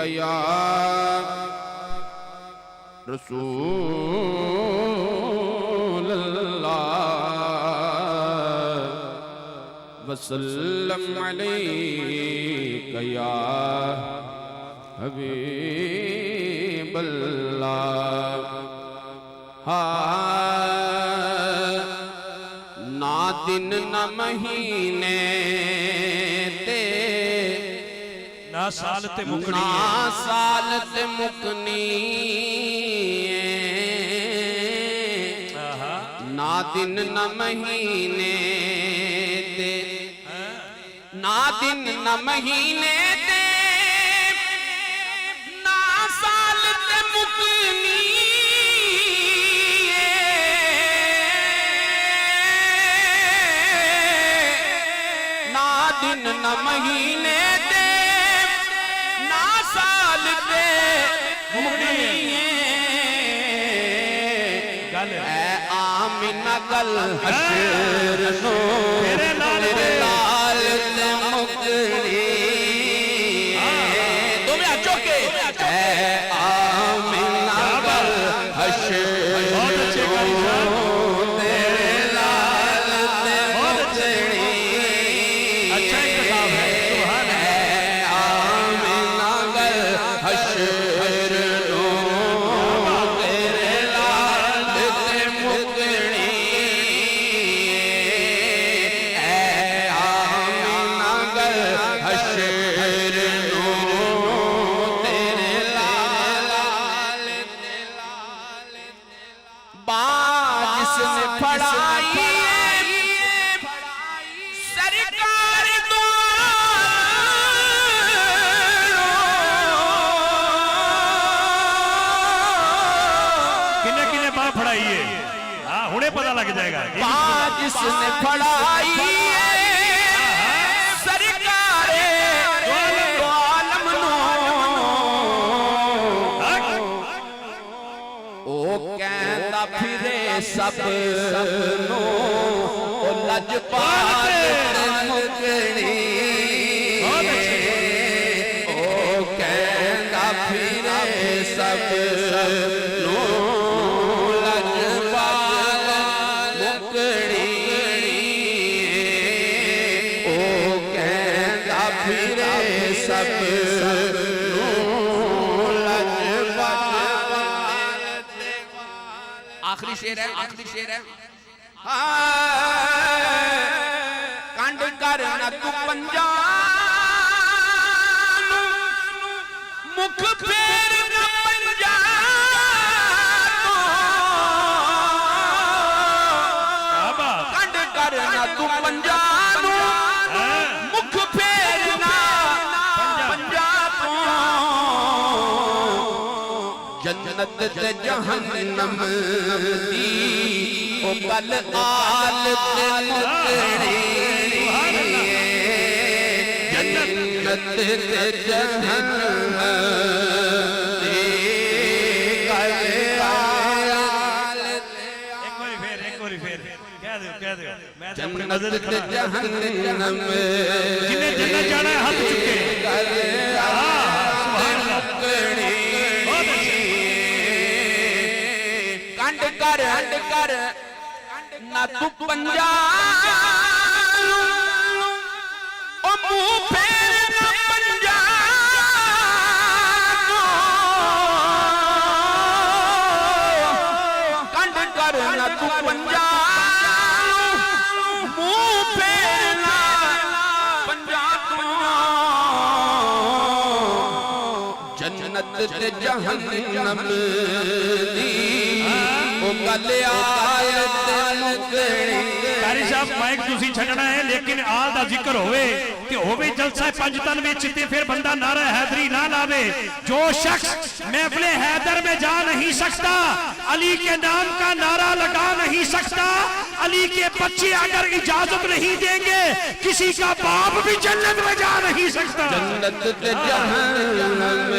या रसूल अल्लाह वसल्लम अलैका या हबीब अल्लाह। ना दिन न महीने ते ना साल ते मुकनी ना साल ते मुकनी ना दिन न महीने ते ना दिन न महीने ते ना साल ते मुकनी ना दिन न महीने ते ना साल ते मुकनी गल आमिना गल हशर नो तेरे लाल ते मुकनी तुम आचो के आमिना गल हशर तेरे लाल ते मुकनी। अच्छा इंतजाम है, सुभान अल्लाह। आमिना गल हशर नो तेरे लाल ते मुकनी आमिना गल हशर नो तेरे लाल बाज जिसने फड़ाई सरकार दो किन्ने किन्ने बार फड़ाई है। हाँ हुणे पता लग जाएगा। बाज जिसने फड़ाई सरकार दो आलम नो ओ कहता फिरे सब नो ओ लजपाल ते मुकनी ओ कहता फिरे सब नो लजपाल मुकनी ओ कहता फिरे सब नो लजपाल। आखिरी शेर है, आखिरी शेर है। कंड कर न तू पंजाब मुख फेर न पंजाब कंड कर न तू पंजाब मुख फेर न पंजाब जन्नत ते जहन्नम दी ओ गल आल ते मुकनी जन्नत ते जहन्नम दी गल आल। एक बारी फिर कह दो मैं तो अपनी जन्नत नजर ते खड़ा जहन्नम जिन्हें जन्नत जाना है हाथ चुके गल आल मुकनी कंड कर ना तू पंजाब ओ मुंह फेर न पंजाब कंड कर ना तू पंजाब मुंह फेर न पंजाब जन्नत ते जहन्नम दी ओ गल आयत मुकनी। कारी साहब माइक तुसी छड़ना है लेकिन आल दा जिक्र होवे ते होवे जलसा पंज तन विच ते फिर बंदा नारा हैदरी ना लावे। जो शख्स महफिल हैदर में जा नहीं सकता अली के नाम का नारा लगा नहीं सकता। अली के बच्चे अगर इजाजत नहीं देंगे किसी का बाप भी जन्नत में जा नहीं सकता। जन्नत ते जहन्नम